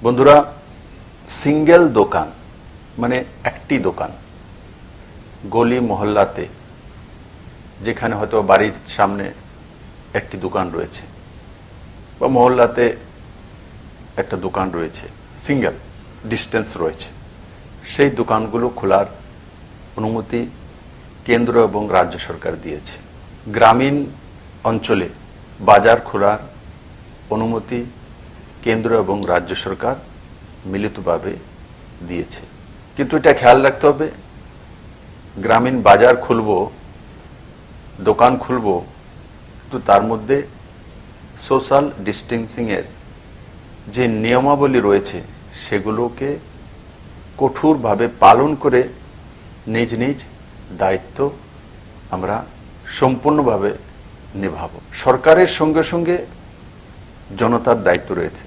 বন্ধুরা, সিঙ্গেল দোকান মানে একটি দোকান গলি মহল্লাতে, যেখানে হয়তো বাড়ির সামনে একটি দোকান রয়েছে বা মহল্লাতে একটা দোকান রয়েছে, সিঙ্গেল ডিস্টেন্স রয়েছে, সেই দোকানগুলো খোলার অনুমতি কেন্দ্র এবং রাজ্য সরকার দিয়েছে। গ্রামীণ অঞ্চলে বাজার খোলার অনুমতি কেন্দ্র এবং রাজ্য সরকার মিলিতভাবে দিয়েছে। কিন্তু এটা খেয়াল রাখতে হবে, গ্রামীণ বাজার খুলব, দোকান খুলব, কিন্তু তার মধ্যে সোশ্যাল ডিস্টেন্সিং এর যে নিয়মাবলী রয়েছে সেগুলোকে কঠোরভাবে পালন করে নিজ নিজ দায়িত্ব আমরা সম্পূর্ণভাবে নিভাবো। সরকারের সঙ্গে সঙ্গে জনতার দায়িত্ব রয়েছে।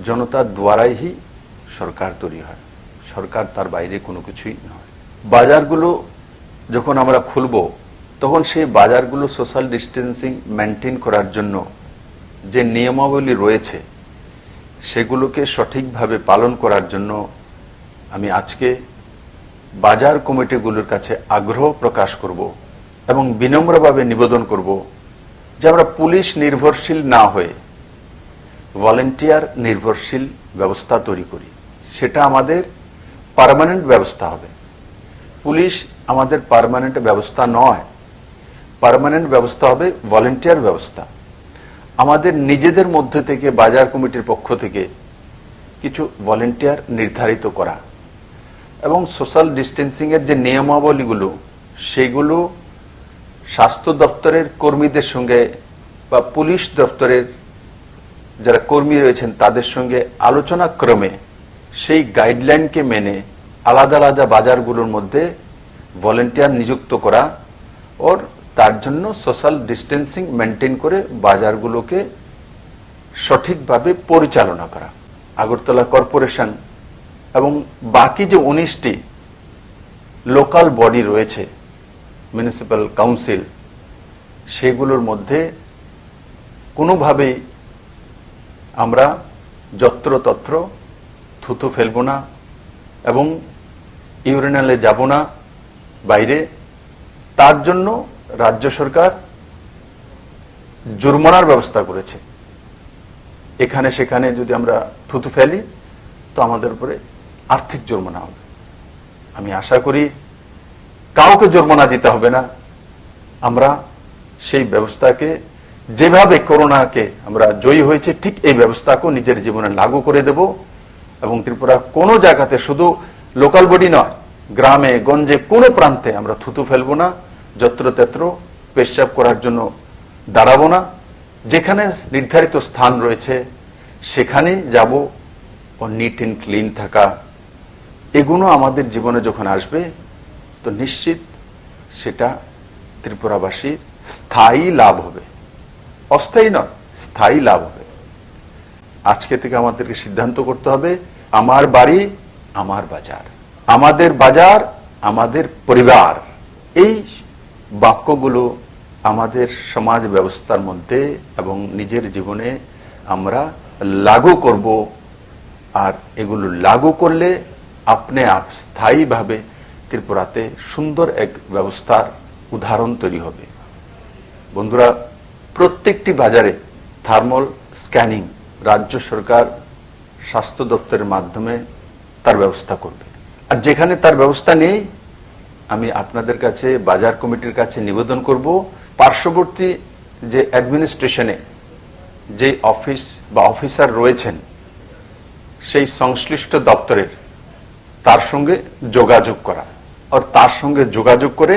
জনতার দ্বারাই সরকার তৈরি হয়, সরকার তার বাইরে কোনো কিছুই নয়। বাজারগুলো যখন আমরা খুলব, তখন সেই বাজারগুলো সোশ্যাল ডিস্টেন্সিং মেনটেন করার জন্য যে নিয়মাবলী রয়েছে সেগুলোকে সঠিকভাবে পালন করার জন্য আমি আজকে বাজার কমিটিগুলোর কাছে আগ্রহ প্রকাশ করব এবং বিনম্রভাবে নিবেদন করব যে আমরা পুলিশ নির্ভরশীল না হয়ে ভলান্টিয়ার নির্ভরশীল ব্যবস্থা তৈরি করি। সেটা আমাদের পার্মানেন্ট ব্যবস্থা হবে। পুলিশ আমাদের পার্মানেন্ট ব্যবস্থা নয়, পার্মানেন্ট ব্যবস্থা হবে ভলান্টিয়ার ব্যবস্থা। আমাদের নিজেদের মধ্যে থেকে বাজার কমিটির পক্ষ থেকে কিছু ভলান্টিয়ার নির্ধারিত করা এবং সোশ্যাল ডিস্টেন্সিং এর যে নিয়মাবলীগুলো সেগুলো স্বাস্থ্য দপ্তরের কর্মীদের সঙ্গে বা পুলিশ দপ্তরের যারা কর্মী রয়েছেন তাদের সঙ্গে আলোচনা ক্রমে সেই গাইডলাইনকে মেনে আলাদা আলাদা বাজারগুলোর মধ্যে ভলান্টিয়ার নিযুক্ত করা ও তার জন্য সোশ্যাল ডিস্টেন্সিং মেনটেন করে বাজারগুলোকে সঠিকভাবে পরিচালনা করা। আগরতলা কর্পোরেশন এবং বাকি যে 19টি লোকাল বডি রয়েছে, মিউনিসিপ্যাল কাউন্সিল, সেগুলোর মধ্যে কোনোভাবেই আমরা যত্রতত্র থুতু ফেলব না এবং ইউরিনালে যাব না বাইরে। তার জন্য রাজ্য সরকার জরিমানার ব্যবস্থা করেছে। এখানে সেখানে যদি আমরা থুতু ফেলি তো আমাদের উপরে আর্থিক জরিমানা হবে। আমি আশা করি কাউকে জরিমানা দিতে হবে না। আমরা সেই ব্যবস্থাকে, যেভাবে করোনাকে আমরা জয়ী হয়েছে ঠিক এই ব্যবস্থাকেও নিজের জীবনে লাগু করে দেব এবং ত্রিপুরা কোনো জায়গাতে, শুধু লোকাল বডি নয়, গ্রামে গঞ্জে কোনো প্রান্তে আমরা থুতু ফেলবো না, যত্রতত্র পেশাব করার জন্য দাঁড়াবো না। যেখানে নির্ধারিত স্থান রয়েছে সেখানেই যাব। ও নিট এন্ড ক্লিন থাকা, এগুলো আমাদের জীবনে যখন আসবে তো নিশ্চিত সেটা ত্রিপুরাবাসীর স্থায়ী লাভ হবে, অস্থায়ী নয়, স্থায়ী লাভ হবে। আজকে থেকে আমাদেরকে সিদ্ধান্ত করতে হবে, আমার বাড়ি আমার বাজার, আমাদের বাজার আমাদের পরিবার। এই বাক্যগুলো আমাদের সমাজ ব্যবস্থার মধ্যে এবং নিজের জীবনে আমরা লাগু করব। আর এগুলো লাগু করলে আপনি আপ স্থায়ীভাবে ত্রিপুরাতে সুন্দর এক ব্যবস্থার উদাহরণ তৈরি হবে। বন্ধুরা, প্রত্যেকটি বাজারে থার্মাল স্ক্যানিং রাজ্য সরকার স্বাস্থ্য দপ্তরের মাধ্যমে তার ব্যবস্থা করবে। আর যেখানে তার ব্যবস্থা নেই, আমি আপনাদের কাছে, বাজার কমিটির কাছে নিবেদন করব, পার্শ্ববর্তী যে অ্যাডমিনিস্ট্রেশনে যে অফিস বা অফিসার রয়েছেন সেই সংশ্লিষ্ট দপ্তরের তার সঙ্গে যোগাযোগ করা, আর তার সঙ্গে যোগাযোগ করে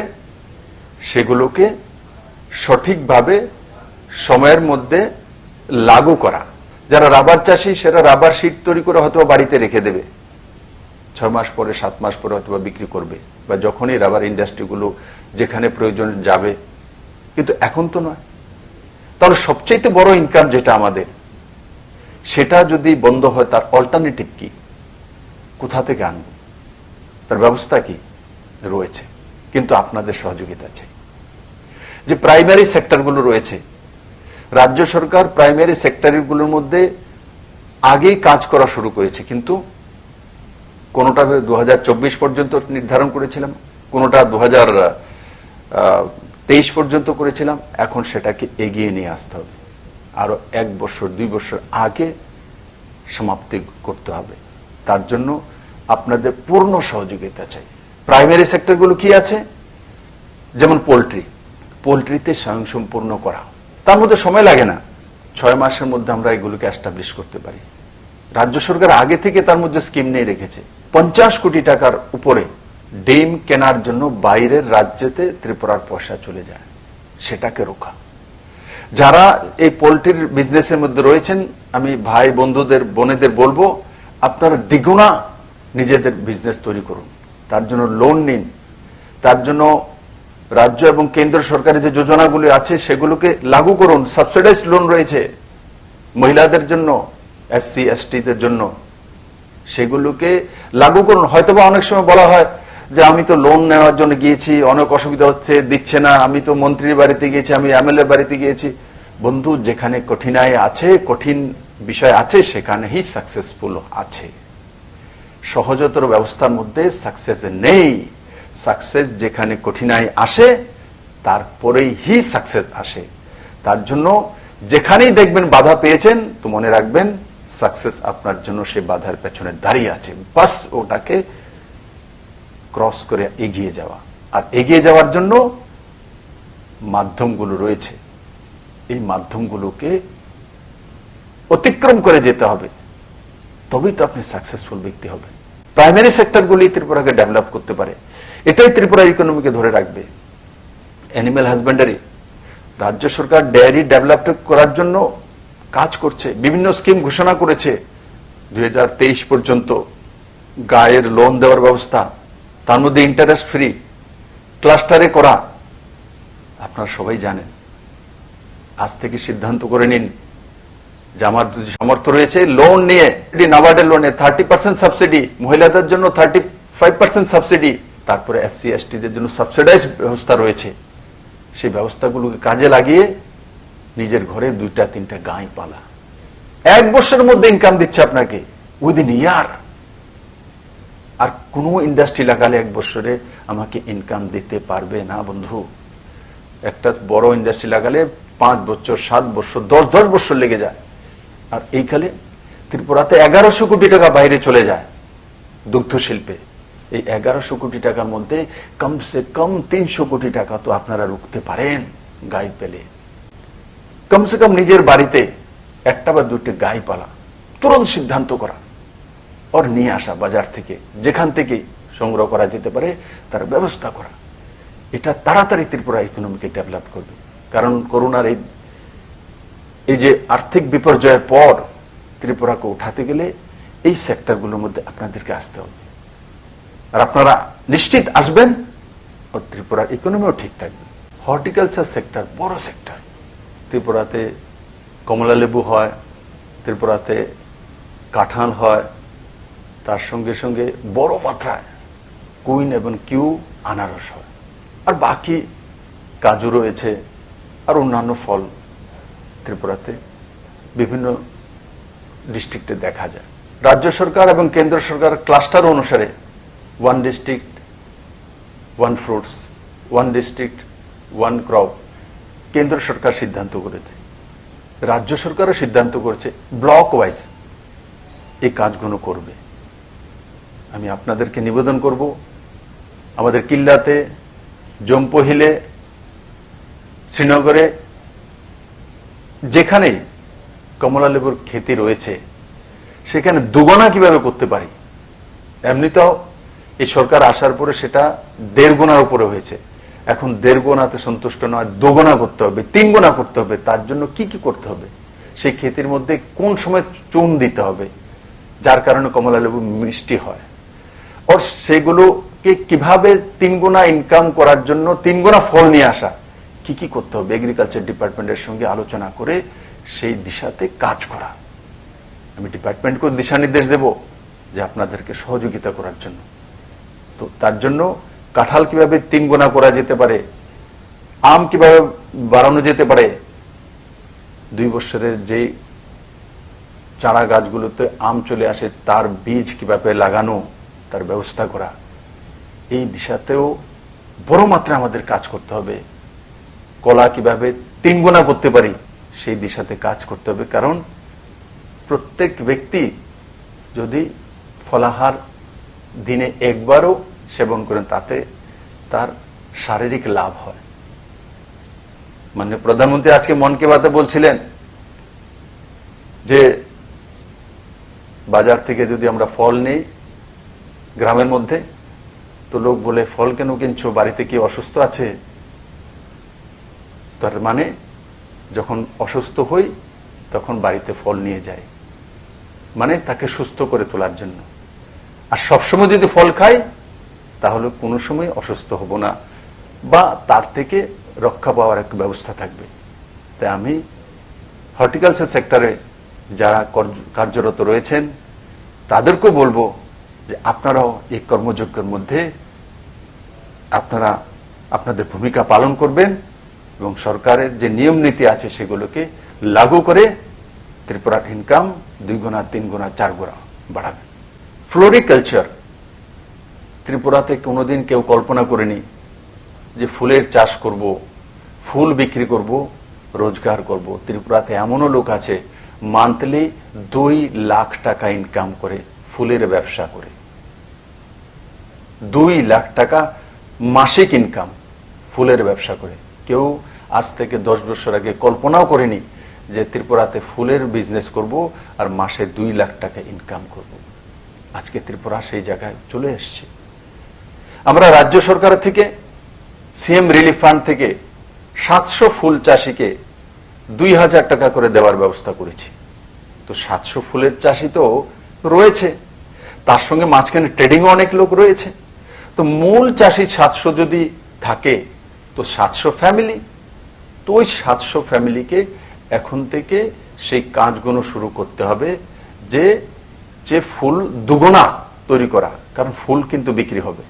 সেগুলোকে সঠিকভাবে সময়ের মধ্যে লাগু করা। যারা রাবার চাষি, সেটা রাবার শীট তৈরি করে হয়তো বাড়িতে রেখে দেবে, 6 মাস পরে 7 মাস পরে হয়তো বিক্রি করবে, বা যখনই রাবার ইন্ডাস্ট্রিগুলো যেখানে প্রয়োজন যাবে। কিন্তু এখন তো নয়। তাহলে সবচেয়ে বড় ইনকাম যেটা আমাদের, সেটা যদি বন্ধ হয়, তার অল্টারনেটিভ কি, কোথা থেকে আনব, তার ব্যবস্থা কি রয়েছে? কিন্তু আপনাদের সহযোগিতা চাই। যে প্রাইমারি সেক্টরগুলো রয়েছে, রাজ্য সরকার প্রাইমারি সেক্টরগুলোর মধ্যে আগেই কাজ করা শুরু করেছে, কিন্তু কোনোটা 2024 পর্যন্ত নির্ধারণ করেছিলাম, কোনোটা 2023 পর্যন্ত করেছিলাম। এখন সেটাকে এগিয়ে নিয়ে আসতে হবে, আরো 1 বছর 2 বছর আগে সমাপ্তি করতে হবে। তার জন্য আপনাদের পূর্ণ সহযোগিতা চাই। প্রাইমারি সেক্টরগুলো কি আছে, যেমন পোল্ট্রিতে স্বয়ংসম্পূর্ণ করা, তার মধ্যে সময় লাগে না, 6 মাসের মধ্যে আমরা এগুলোকে এস্টাবলিশ করতে পারি। রাজ্য সরকার আগে থেকে তার মধ্যে স্কিম নিয়ে রেখেছে। 50 কোটি টাকার উপরে ডিম কেনার জন্য বাইরের রাজ্যেতে ত্রিপুরার পয়সা চলে যায়, সেটাকে রোখা। যারা এই পোল্ট্রির বিজনেসের মধ্যে রয়েছেন, আমি ভাই বন্ধুদের বোনেদের বলবো, আপনারা দ্বিগুণা নিজেদের বিজনেস তৈরি করুন, তার জন্য লোন নিন, তার জন্য রাজ্য এবং কেন্দ্র সরকারের যে যোজনাগুলি আছে সেগুলোকে লাগু করুন। সাবসিডাইজ লোন রয়েছে মহিলাদের জন্য, SC ST দের জন্য, সেগুলোকে লাগু করুন। হয়তোবা অনেক সময় বলা হয় যে আমি তো লোন নেওয়ার জন্য গিয়েছি, অনেক অসুবিধা হচ্ছে, দিচ্ছে না, আমি তো মন্ত্রীর বাড়িতে গিয়েছি, আমি MLA বাড়িতে গিয়েছি। বন্ধু, যেখানে কঠিনাই আছে, কঠিন বিষয় আছে, সেখানেই সাকসেসফুল আছে। সহজতর ব্যবস্থার মধ্যে সাকসেস নেই। সাকসেস যেখানে কঠিনাই আসে, তারপরেই সাকসেস আসে। তার জন্য যেখানেই দেখবেন বাধা পেয়েছেন, তো মনে রাখবেন সাকসেস আপনার জন্য সে বাধার পেছনে দাঁড়িয়ে আছে। বাস ওটাকে ক্রস করে এগিয়ে যাওয়া। আর এগিয়ে যাওয়ার জন্য মাধ্যমগুলো রয়েছে, এই মাধ্যমগুলোকে অতিক্রম করে যেতে হবে, তবেই তো আপনি সাকসেসফুল ব্যক্তি হবেন। প্রাইমারি সেক্টরগুলি ত্রিপুরাকে ডেভেলপ করতে পারে, এটাই ত্রিপুরার ইকোনমিকে ধরে রাখবে। অ্যানিম্যাল হাজবেন্ডারি, রাজ্য সরকার ডেয়ারি ডেভেলপ করার জন্য কাজ করছে, বিভিন্ন স্কিম ঘোষণা করেছে। 2023 পর্যন্ত গায়ের লোন দেওয়ার ব্যবস্থা, তার মধ্যে ইন্টারেস্ট ফ্রি, ক্লাস্টারে করা। আপনারা সবাই জানেন। আজ থেকে সিদ্ধান্ত করে নিন যে আমার যদি সামর্থ্য রয়েছে, লোন নিয়ে, নাবার্ডের লোনে 30% সাবসিডি, মহিলাদের জন্য 35% সাবসিডি, তারপরে SC ST দের জন্য সাবসিডাইজ ব্যবস্থা রয়েছে। সেই ব্যবস্থাগুলোকে কাজে লাগিয়ে নিজের ঘরে 2-3টা গাই পালা। 1 বছরের মধ্যে ইনকাম দিচ্ছে আপনাকে, উইদিন ইয়ার। আর কোন ইন্ডাস্ট্রি লাগালে 1 বছরে আমাকে ইনকাম দিতে পারবে না বন্ধু। একটা বড় ইন্ডাস্ট্রি লাগালে 5 বছর, 7 বছর, 10 বছর লেগে যায়। আর এইখানে ত্রিপুরাতে 1100 কোটি টাকা বাইরে চলে যায় দুগ্ধ শিল্পে। এই 1100 কোটি টাকার মধ্যে কমসে কম 300 কোটি টাকা তো আপনারা রুখতে পারেন গাই পেলে। কমসে কম নিজের বাড়িতে 1টা বা 2টা গাই পালা, তুরন্ত সিদ্ধান্ত করা, ওর নিয়ে আসা বাজার থেকে, যেখান থেকে সংগ্রহ করা যেতে পারে তার ব্যবস্থা করা। এটা তাড়াতাড়ি ত্রিপুরা ইকোনমিকে ডেভেলপ করবে। কারণ করোনার এই যে আর্থিক বিপর্যয়ের পর ত্রিপুরাকে উঠাতে গেলে এই সেক্টরগুলোর মধ্যে আপনাদেরকে আসতে হবে। আর আপনারা নিশ্চিত আসবেন, ও ত্রিপুরার ইকোনমিও ঠিক থাকবে। হর্টিকালচার সেক্টর বড় সেক্টর। ত্রিপুরাতে কমলা লেবু হয়, ত্রিপুরাতে কাঁঠাল হয়, তার সঙ্গে সঙ্গে বড় মাত্রায় কুইন এবং কিউ আনারস হয়, আর বাকি কাজু রয়েছে, আর অন্যান্য ফল ত্রিপুরাতে বিভিন্ন ডিস্ট্রিক্টে দেখা যায়। রাজ্য সরকার এবং কেন্দ্র সরকার ক্লাস্টার অনুসারে 1 ডিস্ট্রিক্ট 1 ফ্রুটস, 1 ডিস্ট্রিক্ট 1 ক্রপ কেন্দ্র সরকার সিদ্ধান্ত করেছে, রাজ্য সরকারও সিদ্ধান্ত করেছে, ব্লক ওয়াইজ এই কাজগুলো করবে। আমি আপনাদেরকে নিবেদন করব, আমাদের কিল্লাতে, জম্পহিলে, শ্রীনগরে যেখানেই কমলা লেবুর খেতি রয়েছে, সেখানে দুগুণা কিভাবে করতে পারি। এমনিতেও এই সরকার আসার পরে সেটা 1.5 গুণার উপরে হয়েছে। এখন 1.5 গুণাতে সন্তুষ্ট নয়, 2 গুণা করতে হবে, 3 গুণা করতে হবে। তার জন্য কি কি করতে হবে, সেই খেতির মধ্যে কোন সময় চুন দিতে হবে, যার কারণে কমলা লেবু মিষ্টি হয়, আর সেগুলোকে কিভাবে 3 গুণা ইনকাম করার জন্য 3 গুণা ফল নিয়ে আসা, কি কি করতে হবে, এগ্রিকালচার ডিপার্টমেন্টের সঙ্গে আলোচনা করে সেই দিশাতে কাজ করা। আমি ডিপার্টমেন্টকে দিশা নির্দেশ দেব যে আপনাদেরকে সহযোগিতা করার জন্য। তো তার জন্য কাঁঠাল কিভাবে 3 গুণা করা যেতে পারে, আম কিভাবে বাড়ানো যেতে পারে, 2 বছরের যে চারা গাছগুলোতে আম চলে আসে তার বীজ কিভাবে লাগানো, তার ব্যবস্থা করা, এই দিশাতেও বড় মাত্রায় আমাদের কাজ করতে হবে। কলা কিভাবে 3 গুণা করতে পারি সেই দিশাতে কাজ করতে হবে। কারণ প্রত্যেক ব্যক্তি যদি ফলাহার দিনে একবারও সেবন করেন তাতে তার শারীরিক লাভ হয়। মানে প্রধানমন্ত্রী আজকে মন কি বাতে বলছিলেন যে বাজার থেকে যদি আমরা ফল নেই গ্রামের মধ্যে, তো লোক বলে ফল কেন কিনছো, বাড়িতে কি অসুস্থ আছে? তার মানে যখন অসুস্থ হই তখন বাড়িতে ফল নিয়ে যায়, মানে তাকে সুস্থ করে তোলার জন্য। আর সবসময় যদি ফল খাই তাহলে কোনো সময় অসুস্থ হব না বা তার থেকে রক্ষা পাওয়ার একটা ব্যবস্থা থাকবে। তাই আমি হর্টিকালচার সেক্টরে যারা কার্যরত রয়েছেন তাদেরকেও বলবো যে আপনারাও এই কর্মযজ্ঞের মধ্যে আপনারা আপনাদের ভূমিকা পালন করবেন এবং সরকারের যে নিয়ম নীতি আছে সেগুলোকে লাগু করে ত্রিপুরার ইনকাম 2 গুণা 3 গুণা 4 গুণা বাড়াবেন। ফ্লোরিকালচার ত্রিপুরাতে কোনোদিন কেউ কল্পনা করেনি যে ফুলের চাষ করব, ফুল বিক্রি করব, রোজগার করব। ত্রিপুরাতে এমনও লোক আছে মান্থলি 2 লাখ টাকা ইনকাম করে ফুলের ব্যবসা করে। 2 লাখ টাকা মাসিক ইনকাম ফুলের ব্যবসা করে। কেউ আজ থেকে 10 বছর আগে কল্পনাও করেনি যে ত্রিপুরাতে ফুলের বিজনেস করব আর মাসে 2 লাখ টাকা ইনকাম করব। আজকে ত্রিপুরা সেই জায়গায় চলে এসেছে। আমরা রাজ্য সরকার থেকে সিএম রিলিফ ফান্ড থেকে 700 ফুল চাষিকে 2000 টাকা করে দেওয়ার ব্যবস্থা করেছি। তো 700 ফুলের চাষি তো রয়েছে, তার সঙ্গে মাঝখানে ট্রেডিং অনেক লোক রয়েছে। তো মূল চাষি 700 যদি থাকে তো 700 ফ্যামিলি, তো ওই 700 ফ্যামিলিকে এখন থেকে সেই কাজগুলো শুরু করতে হবে যে ফুল দুগুণা তৈরি করা। কারণ ফুল কিন্তু বিক্রি হবে,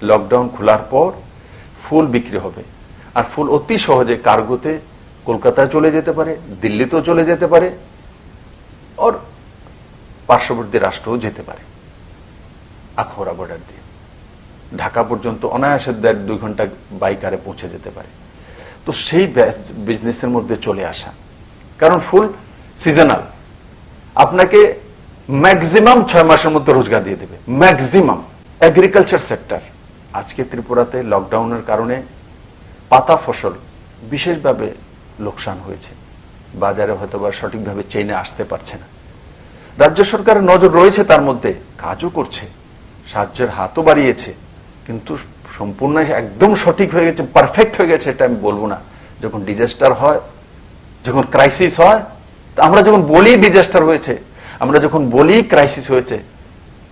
লকডাউন খোলার পর ফুল বিক্রি হবে। আর ফুল অতি সহজে কার্গোতে কলকাতায় চলে যেতে পারে, দিল্লিতেও চলে যেতে পারে, আর পার্শ্ববর্তী রাষ্ট্রও যেতে পারে আখাউড়া বর্ডার দিয়ে। ঢাকা পর্যন্ত অনায়াসে 1.5-2 ঘন্টা বাইকারে পৌঁছে যেতে পারে। তো সেই বিজনেসের মধ্যে চলে আসা, কারণ ফুল সিজনাল, আপনাকে ম্যাক্সিমাম 6 মাসের মধ্যে রোজগার দিয়ে দেবে, ম্যাক্সিমাম। এগ্রিকালচার সেক্টর আজকে ত্রিপুরাতে লকডাউনের কারণে পাতা ফসল বিশেষভাবে লোকসান হয়েছে, বাজারে হয়তো বা সঠিকভাবে চেইনে আসতে পারছে না। রাজ্য সরকারের নজর রয়েছে, তার মধ্যে কাজও করছে, সাহায্যের হাতও বাড়িয়েছে, কিন্তু সম্পূর্ণ একদম সঠিক হয়ে গেছে, পারফেক্ট হয়ে গেছে এটা আমি বলবো না। যখন ডিজাস্টার হয়, যখন ক্রাইসিস হয়, আমরা যখন বলি ডিজাস্টার হয়েছে, আমরা যখন বলি ক্রাইসিস হয়েছে,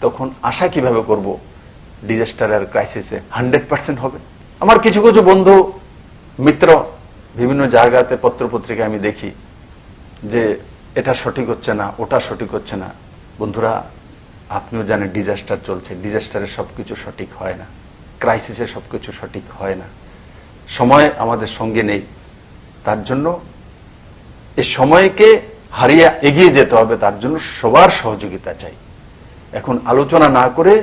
তখন আশা কিভাবে করব ডিজাস্টার আর ক্রাইসিসে 100% হবে। আমার কিছু কিছু বন্ধু মিত্র বিভিন্ন জায়গাতে পত্র পত্রিকায় আমি দেখি যে এটা সঠিক হচ্ছে না, ওটা সঠিক হচ্ছে না। বন্ধুরা, আপনিও জানেন ডিজাস্টার চলছে, ডিজাস্টারে সবকিছু সঠিক হয় না, ক্রাইসিসে সবকিছু সঠিক হয় না, সময় আমাদের সঙ্গে নেই। তার জন্য এই সময়কে হারিয়ে এগিয়ে যেতে হবে, তার জন্য সবার সহযোগিতা চাই। এখন আলোচনা না করে,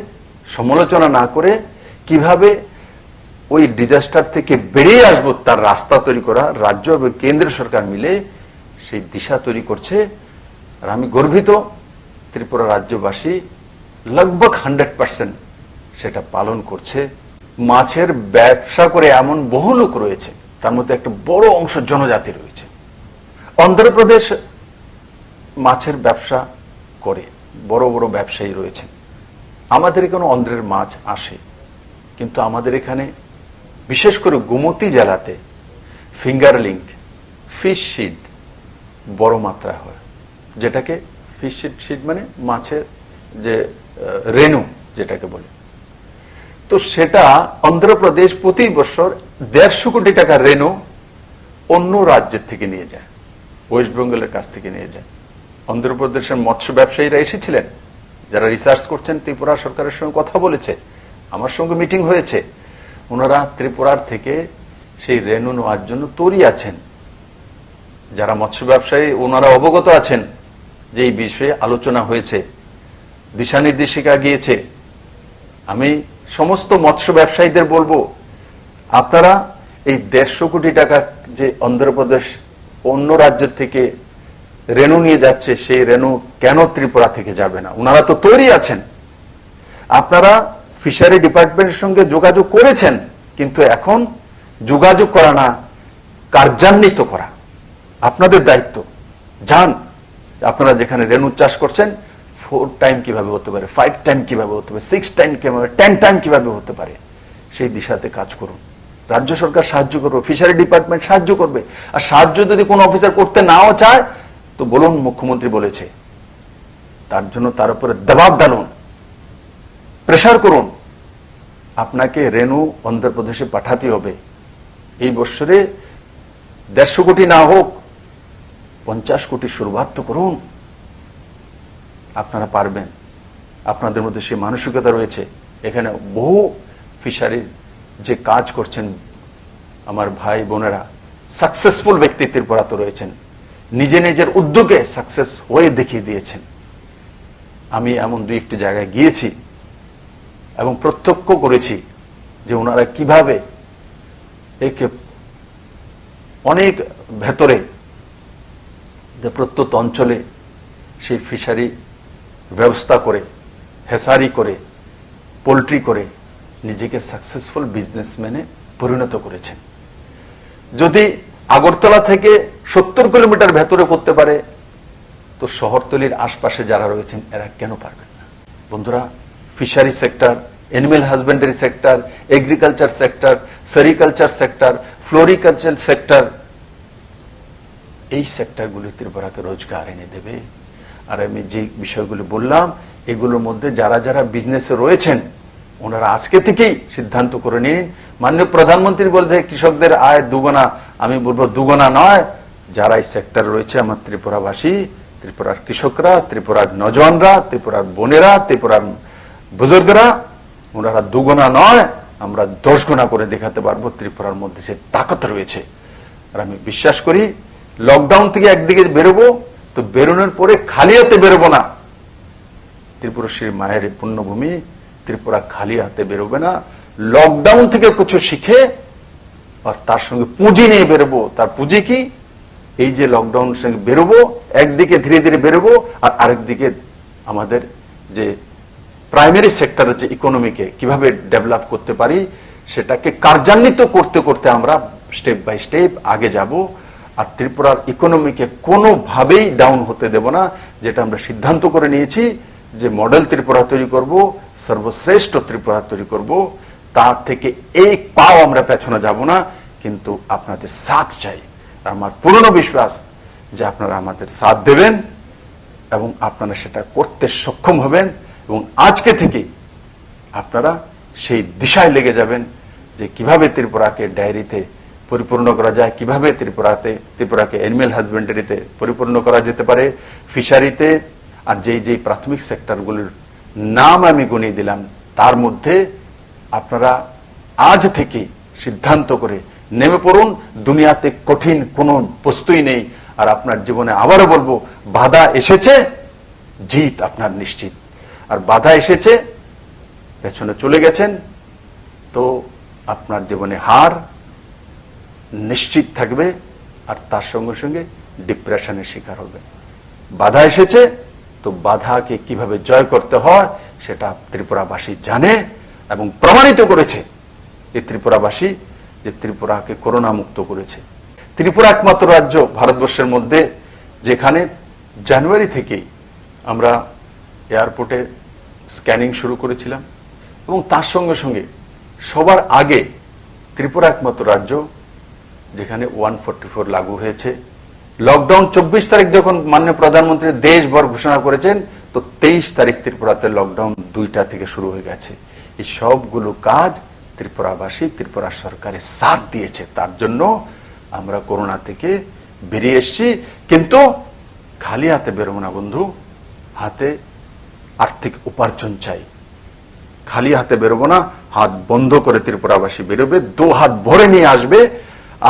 সমালোচনা না করে কিভাবে ওই ডিজাস্টার থেকে বেরিয়ে আসবো তার রাস্তা তৈরি করা, রাজ্য এবং কেন্দ্র সরকার মিলে সেই দিশা তৈরি করছে। আর আমি গর্বিত ত্রিপুরা রাজ্যবাসী লগভগ 100% সেটা পালন করছে। মাছের ব্যবসা করে এমন বহু লোক রয়েছে, তার মধ্যে একটা বড় অংশ জনজাতি রয়েছে। অন্ধ্রপ্রদেশ মাছের ব্যবসা করে বড় বড় ব্যবসায়ী রয়েছে। আমাদের এখানে অন্ধ্রের মাছ আসে, কিন্তু আমাদের এখানে বিশেষ করে গোমতী জেলাতে ফিঙ্গারলিং, ফিশ সিড বড় মাত্রায় হয়, যেটাকে ফিশ সিড মানে মাছের যে রেণু যেটাকে বলে। তো সেটা অন্ধ্রপ্রদেশ প্রতি বছর 150 কোটি টাকার রেণু অন্য রাজ্যের থেকে নিয়ে যায়, ওয়েস্ট বেঙ্গলের কাছ থেকে নিয়ে যায়। অন্ধ্রপ্রদেশের মৎস্য ব্যবসায়ীরা এসেছিলেন, যারা রিসার্চ করছেন, ত্রিপুরা সরকারের সঙ্গে কথা বলেছে, আমার সঙ্গে মিটিং হয়েছে। ওনারা ত্রিপুরার থেকে সেই রেণু নেওয়ার জন্য তৈরি আছেন। যারা মৎস্য ব্যবসায়ী ওনারা অবগত আছেন যে এই বিষয়ে আলোচনা হয়েছে, দিশা নির্দেশিকা গিয়েছে, আমি সমস্ত মৎস্য ব্যবসায়ীদের বলবো, আপনারা এই 150 কোটি টাকা যে অন্ধ্রপ্রদেশ অন্য রাজ্যের থেকে রেনু নিয়ে যাচ্ছে, সেই রেনু কেন ত্রিপুরা থেকে যাবে না? ওনারা তো তৈরি আছেন। আপনারা ফিশারি ডিপার্টমেন্টের সঙ্গে যোগাযোগ করেছেন, কিন্তু এখন যোগাযোগ করা না, কার্যান্বিত করা আপনাদের দায়িত্ব। যান, আপনারা যেখানে রেনু চাষ করছেন 4 টাইম কিভাবে হতে পারে, 5 টাইম কিভাবে হতে পারে, 6 টাইম কিভাবে, 10 টাইম কিভাবে হতে পারে, সেই দিশাতে কাজ করুন। রাজ্য সরকার সাহায্য করবে, ফিশারি ডিপার্টমেন্ট সাহায্য করবে। আর সাহায্য যদি কোনো অফিসার করতে নাও চায় তো বলুন মুখ্যমন্ত্রী বলেছে, তার জন্য তার উপরে দবাব ডালুন, প্রেসার করুন। আপনাকে রেনু অন্ধ্রপ্রদেশে পাঠাতে হবে। এই বছরে 150 কোটি না হোক 50 কোটি শুরুয়াত তো করুন। আপনারা পারবেন, আপনাদের মধ্যে সেই মানসিকতা রয়েছে। এখানে বহু ফিশারির যে কাজ করছেন আমার ভাই বোনেরা, সাকসেসফুল ব্যক্তি ত্রিপুরাতে রয়েছেন, নিজে নিজের উদ্যোগে সাকসেস হয়ে দেখিয়ে দিয়েছেন। আমি এমন 2-1টি জায়গায় গিয়েছি এবং প্রত্যক্ষ করেছি যে ওনারা কিভাবে একে অনেক ভেতরে যে প্রত্যন্ত অঞ্চলে সেই ফিশারি ব্যবস্থা করে, হেসারি করে, পোল্ট্রি করে নিজেকে সাকসেসফুল বিজনেসম্যানে পরিণত করেছেন। যদি আগরতলা থেকে 70 কিলোমিটার ভেতরে করতে পারে, তো শহরতলির আশপাশে যারা রয়েছেন এরা কেন পারবেন না? বন্ধুরা, fishery sector, animal husbandry sector, agriculture sector, sericulture sector, floriculture sector, এই সেক্টরগুলি ত্রিপুরাকে রোজগার এনে দেবে। আর আমি যে বিষয়গুলো বললাম, এগুলোর মধ্যে যারা যারা বিজনেসে রয়েছেন ওনারা আজকে থেকেই সিদ্ধান্ত করে নিন। মাননীয় প্রধানমন্ত্রী বলছে কৃষকদের আয় দুগুণা, আমি বলবো দুগুণা নয়, যারা এই সেক্টর রয়েছে আমার ত্রিপুরাবাসী, ত্রিপুরার কৃষকরা, ত্রিপুরার নজওয়ানরা, ত্রিপুরার বোনেরা, ত্রিপুরার বুজুর্গরা, ওনারা দুগুণা নয়, আমরা 10 গুণা করে দেখাতে পারবো। ত্রিপুরার মধ্যে সে তাকত রয়েছে। আর আমি বিশ্বাস করি লকডাউন থেকে একদিকে বেরোবো, তো বেরোনোর পরে খালি হাতে বেরোবো না। ত্রিপুরাশ্রী মায়ের পুণ্যভূমি, ত্রিপুরা খালি হাতে বেরোবে না। লকডাউন থেকে কিছু শিখে আর তার সঙ্গে পুঁজি নিয়ে বেরোবো। তার পুঁজি কি? এই যে লকডাউন সঙ্গে বেরোবো, একদিকে ধীরে ধীরে বেরোবো, আর আরেকদিকে আমাদের যে প্রাইমারি সেক্টরের যে ইকোনমিকে কিভাবে ডেভেলপ করতে পারি সেটাকে কার্যান্বিত করতে করতে আমরা স্টেপ বাই স্টেপ আগে যাব। আর ত্রিপুরার ইকোনমিকে কোনোভাবেই ডাউন হতে দেব না। যেটা আমরা সিদ্ধান্ত করে নিয়েছি যে মডেল ত্রিপুরা তৈরি করব, সর্বশ্রেষ্ঠ ত্রিপুরা তৈরি করব, তার থেকে এক পাও আমরা পেছনে যাব না। কিন্তু আপনাদের সাথ চাই। আমার পুরনো বিশ্বাস যে আপনারা আমাদের সাথ দেবেন এবং আপনারা সেটা করতে সক্ষম হবেন। এবং আজকে থেকে আপনারা সেই দিশায় লেগে যাবেন যে কিভাবে ত্রিপুরাকে ডায়েরিতে পরিপূর্ণ করা যায়, কিভাবে ত্রিপুরাকে অ্যানিম্যাল হাজবেন্ডারিতে পরিপূর্ণ করা যেতে পারে, ফিশারিতে। আর যেই প্রাথমিক সেক্টরগুলির নাম আমি গুনিয়ে দিলাম, তার মধ্যে আপনারা আজ থেকে সিদ্ধান্ত করে নেমে পড়ুন। দুনিয়াতে কঠিন কোনো বস্তুই নেই। আর আপনার জীবনে আবারও বলবো, বাধা এসেছে, জিত আপনার নিশ্চিত। আর বাধা এসেছে, পেছনে চলে গেছেন, তো আপনার জীবনে হার নিশ্চিত থাকবে। আর তার সঙ্গে সঙ্গে ডিপ্রেশনের শিকার হবে। বাধা এসেছে, তো বাধাকে কিভাবে জয় করতে হয় সেটা ত্রিপুরাবাসী জানে এবং প্রমাণিত করেছে এই ত্রিপুরাবাসী, যে ত্রিপুরাকে করোনা মুক্ত করেছে। ত্রিপুরা একমাত্র রাজ্য ভারতবর্ষের মধ্যে যেখানে জানুয়ারি থেকেই আমরা এয়ারপোর্টে স্ক্যানিং শুরু করেছিলাম এবং তার সঙ্গে সঙ্গে সবার আগে ত্রিপুরা একমাত্র রাজ্য যেখানে 144 লাগু হয়েছে। লকডাউন 24 তারিখ যখন মাননীয় প্রধানমন্ত্রী দেশভর ঘোষণা করেছেন, তো 23 তারিখ ত্রিপুরাতে লকডাউন 2টা থেকে শুরু হয়ে গেছে। এই সবগুলো কাজ ত্রিপুরাবাসী, ত্রিপুরা সরকারের সাথ দিয়েছে। তার জন্য আমরা করোনা থেকে বেরিয়ে এসেছি। কিন্তু খালি হাতে বেরোবো না বন্ধু, হাতে আর্থিক উপার্জন চাই। খালি হাতে বেরোবো না, হাত বন্ধ করে ত্রিপুরাবাসী বেরোবে, 2 হাত ভরে নিয়ে আসবে।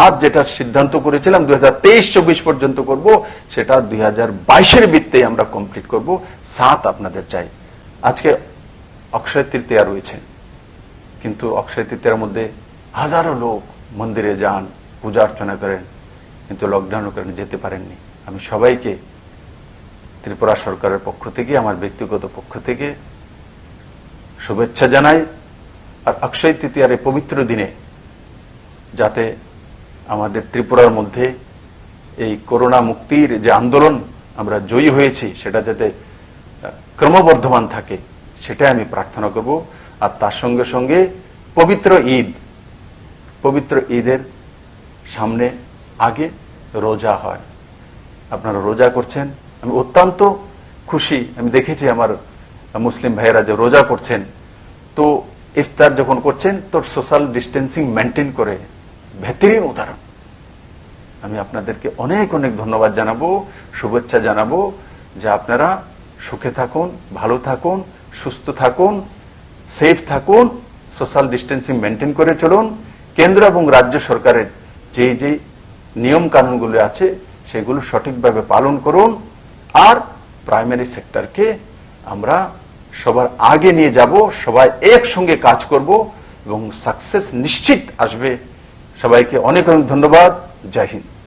আর যেটা সিদ্ধান্ত করেছিলাম 2023-24 পর্যন্ত করব, সেটা 2022-এর ভিত্তিতে আমরা কমপ্লিট করব। সাথ আপনাদের চাই। আজকে অক্ষয় তৃতীয়া রয়েছে, কিন্তু অক্ষয় তৃতীয়ার মধ্যে হাজারো লোক মন্দিরে যান, পূজা অর্চনা করেন, কিন্তু লকডাউনের কারণে যেতে পারেননি। আমি সবাইকে ত্রিপুরা সরকারের পক্ষ থেকে, আমার ব্যক্তিগত পক্ষ থেকে শুভেচ্ছা জানাই। আর অক্ষয় তৃতীয়ার এই পবিত্র দিনে যাতে আমাদের ত্রিপুরার মধ্যে এই করোনা মুক্তির যে আন্দোলন আমরা জয়ী হয়েছি, সেটা যাতে ক্রমবর্ধমান থাকে, সেটাই আমি প্রার্থনা করব। আর তার সঙ্গে সঙ্গে পবিত্র ঈদের সামনে আগে রোজা হয়, আপনারা রোজা করছেন, আমি অত্যন্ত খুশি। আমি দেখেছি আমার মুসলিম ভাইয়েরা যে রোজা করছেন, তো ইফতার যখন করছেন তো সোশ্যাল ডিস্টেন্সিং মেনটেন করে, বেহতরিন উদাহরণ। আমি আপনাদেরকে অনেক অনেক ধন্যবাদ জানাবো, শুভেচ্ছা জানাবো যে আপনারা সুখে থাকুন, ভালো থাকুন, সুস্থ থাকুন, সেফ থাকুন, সোশ্যাল ডিস্টেন্সিং মেনটেন করে চলুন। কেন্দ্র এবং রাজ্য সরকারের যে যে নিয়ম কানুনগুলো আছে সেগুলো সঠিকভাবে পালন করুন। আর প্রাইমারি সেক্টরকে আমরা সবার আগে নিয়ে যাব, সবাই একসঙ্গে কাজ করব এবং সাকসেস নিশ্চিত আসবে। সবাইকে অনেক অনেক ধন্যবাদ। জয় হিন্দ।